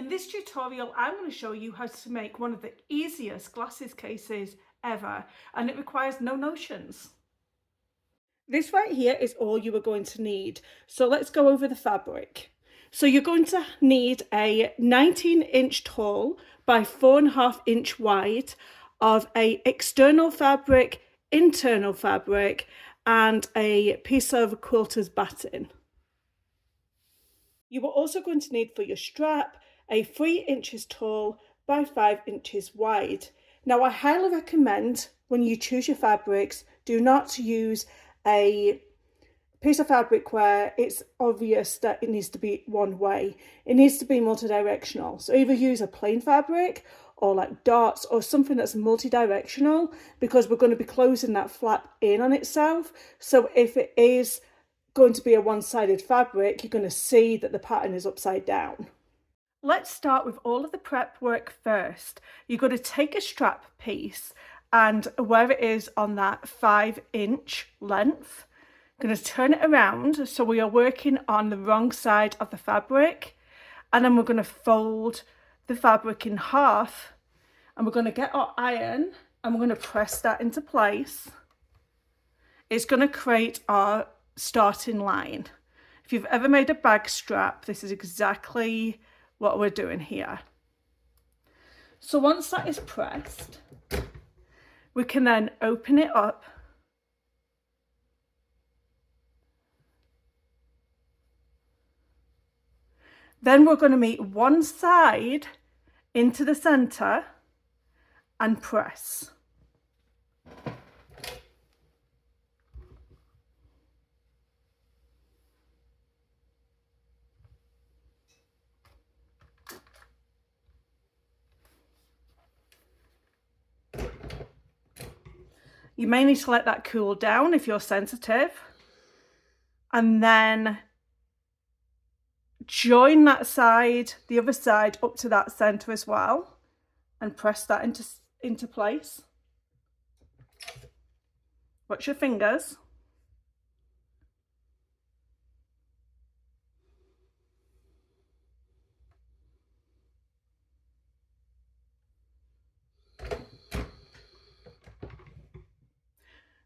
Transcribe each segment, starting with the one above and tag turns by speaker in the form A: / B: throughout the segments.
A: In this tutorial, I'm going to show you how to make one of the easiest glasses cases ever, and it requires no notions. This right here is all you are going to need. So let's go over the fabric. So you're going to need a 19-inch tall by 4.5-inch wide of a external fabric, internal fabric, and a piece of quilter's batting. You are also going to need for your strap a 3 inches tall by 5 inches wide. Now, I highly recommend when you choose your fabrics, do not use a piece of fabric where it's obvious that it needs to be one way. It needs to be multi-directional. So either use a plain fabric or like dots or something that's multi-directional, because we're going to be closing that flap in on itself. So if it is going to be a one-sided fabric, you're going to see that the pattern is upside down. Let's start with all of the prep work first. You're going to take a strap piece and where it is on that 5-inch length, going to turn it around so we are working on the wrong side of the fabric, and then we're going to fold the fabric in half, and we're going to get our iron and we're going to press that into place. It's going to create our starting line. If you've ever made a bag strap, this is exactly what we're doing here. So once that is pressed, we can then open it up then we're going to meet one side into the center and press. You may need to let that cool down if you're sensitive, and then join that side, the other side, up to that center as well, and press that into place. Watch your fingers.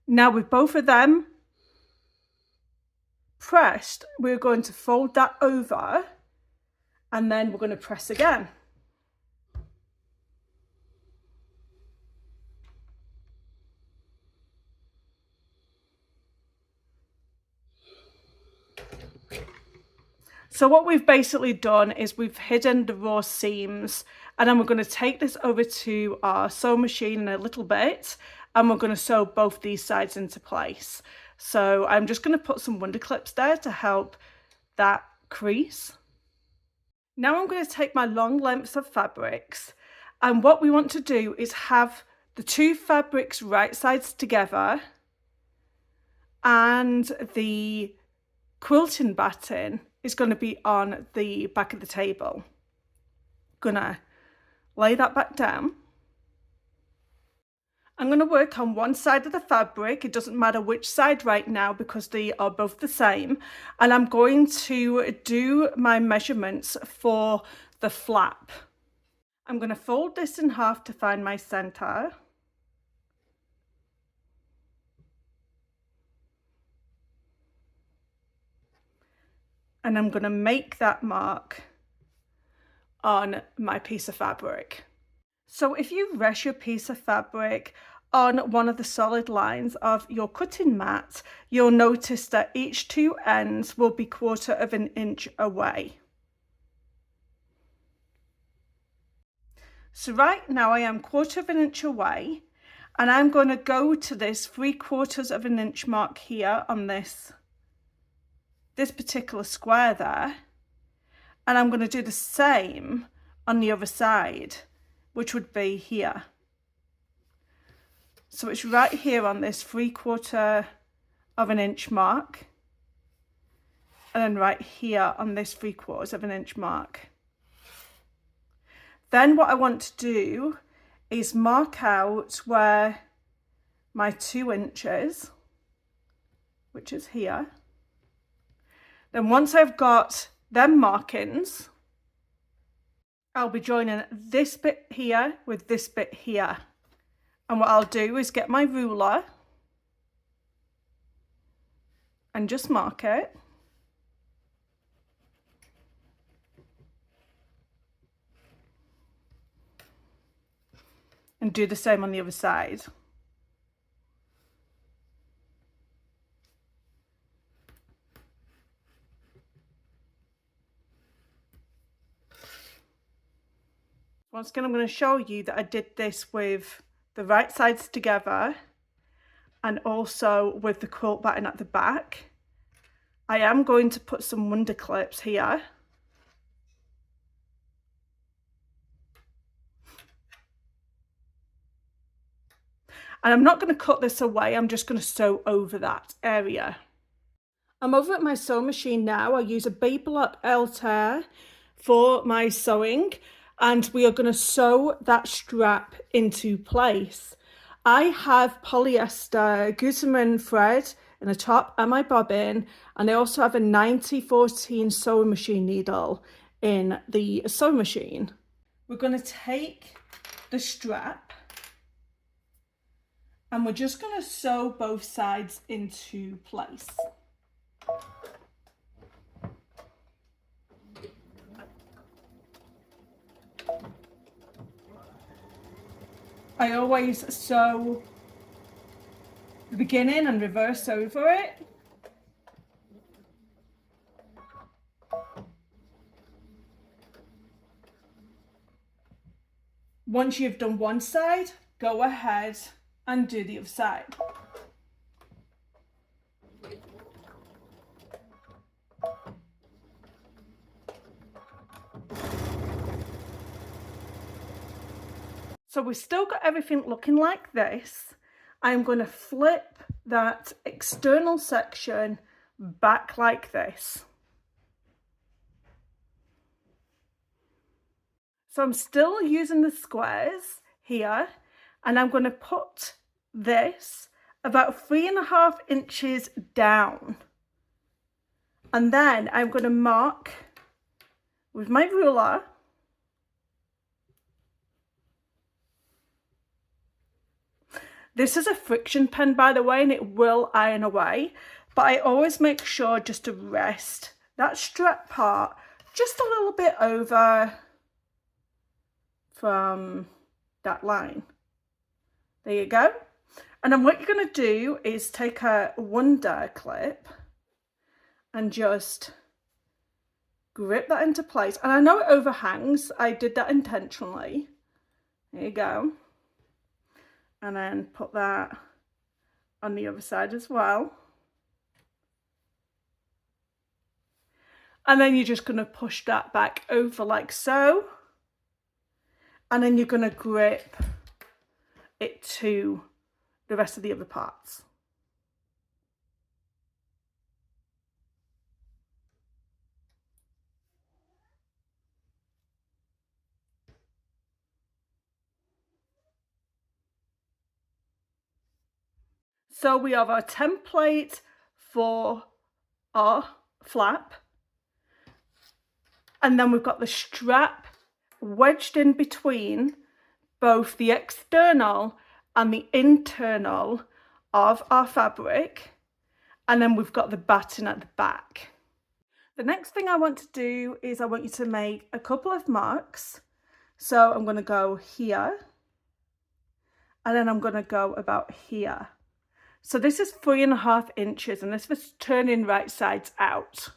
A: Now with both of them pressed, we're going to fold that over and then we're going to press again. So what we've basically done is we've hidden the raw seams, and then we're going to take this over to our sewing machine in a little bit, and we're going to sew both these sides into place. So I'm just going to put some wonder clips there to help that crease. Now I'm going to take my long lengths of fabrics, and what we want to do is have the two fabrics right sides together, and the quilting batting is going to be on the back of the table. Gonna lay that back down. I'm going to work on one side of the fabric. It doesn't matter which side right now because they are both the same. And I'm going to do my measurements for the flap. I'm going to fold this in half to find my center. And I'm going to make that mark on my piece of fabric. So if you rest your piece of fabric on one of the solid lines of your cutting mat, you'll notice that each two ends will be 1/4 inch away. So right now I am 1/4 inch away, and I'm going to go to this 3/4 inch mark here on this particular square there, and I'm going to do the same on the other side, which would be here. So it's right here on this 3/4 inch mark, and then right here on this 3/4 inch mark. Then what I want to do is mark out where my 2 inches, which is here. Then once I've got them markings, I'll be joining this bit here with this bit here. And what I'll do is get my ruler and just mark it. And do the same on the other side. Once again, I'm going to show you that I did this with the right sides together and also with the quilt button at the back. I am going to put some wonder clips here. And I'm not going to cut this away, I'm just going to sew over that area. I'm over at my sewing machine now. I use a B-block L-tear for my sewing, and we are going to sew that strap into place. I have polyester Gooseman thread in the top and my bobbin, and I also have a 9014 sewing machine needle in the sewing machine. We're going to take the strap and we're just going to sew both sides into place. I always sew the beginning and reverse over it. Once you've done one side, go ahead and do the other side. So we've still got everything looking like this. I'm going to flip that external section back like this. So I'm still using the squares here, and I'm going to put this about 3.5 inches down. And then I'm going to mark with my ruler . This is a friction pen, by the way, and it will iron away, but I always make sure just to rest that strap part just a little bit over from that line. There you go. And then what you're going to do is take a wonder clip and just grip that into place. And I know it overhangs. I did that intentionally. There you go. And then put that on the other side as well. And then you're just going to push that back over like so. And then you're going to grip it to the rest of the other parts. So we have our template for our flap. And then we've got the strap wedged in between both the external and the internal of our fabric. And then we've got the batting at the back. The next thing I want to do is I want you to make a couple of marks. So I'm going to go here. And then I'm going to go about here. So this is 3.5 inches, and this was turning right sides out.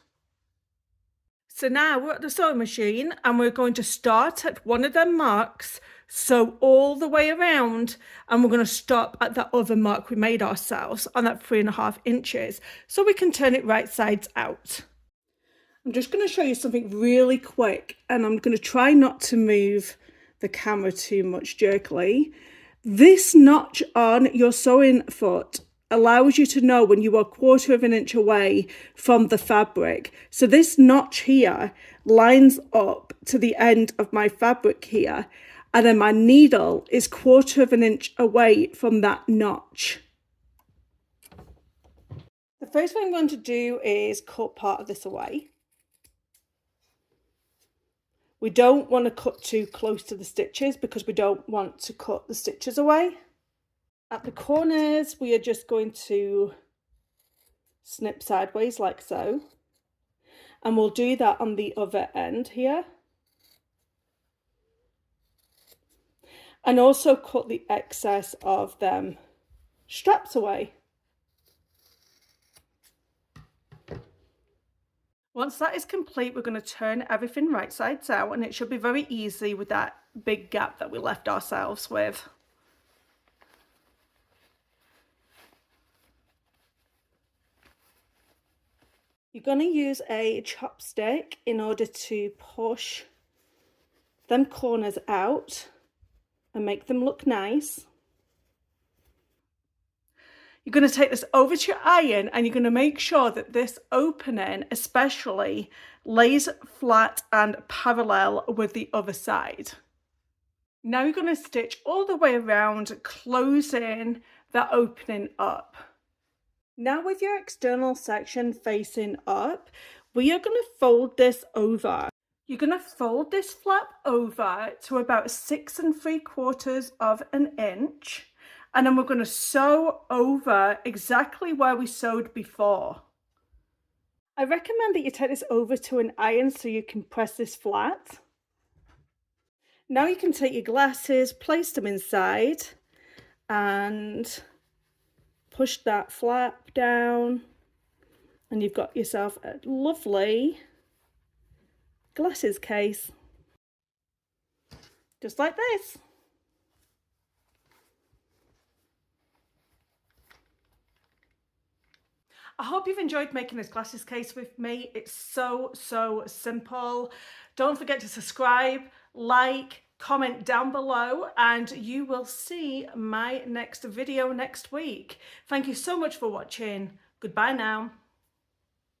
A: So now we're at the sewing machine and we're going to start at one of them marks, sew all the way around, and we're going to stop at that other mark we made ourselves on that 3.5 inches so we can turn it right sides out. I'm just going to show you something really quick, and I'm going to try not to move the camera too much jerkily. This notch on your sewing foot allows you to know when you are 1/4 inch away from the fabric. So this notch here lines up to the end of my fabric here, and then my needle is 1/4 inch away from that notch. The first thing I'm going to do is cut part of this away. We don't want to cut too close to the stitches because we don't want to cut the stitches away. At the corners, we are just going to snip sideways like so. And we'll do that on the other end here. And also cut the excess of them straps away. Once that is complete, we're going to turn everything right sides out, and it should be very easy with that big gap that we left ourselves with. You're going to use a chopstick in order to push them corners out and make them look nice. You're going to take this over to your iron, and you're going to make sure that this opening especially lays flat and parallel with the other side. Now you're going to stitch all the way around, closing that opening up. Now with your external section facing up, we are going to fold this over. You're going to fold this flap over to about 6 3/4 of an inch. And then we're going to sew over exactly where we sewed before. I recommend that you take this over to an iron so you can press this flat. Now you can take your glasses, place them inside, and push that flap down, and you've got yourself a lovely glasses case. Just like this. I hope you've enjoyed making this glasses case with me. It's so simple. Don't forget to subscribe, like, comment down below, and you will see my next video next week. Thank you so much for watching. Goodbye now.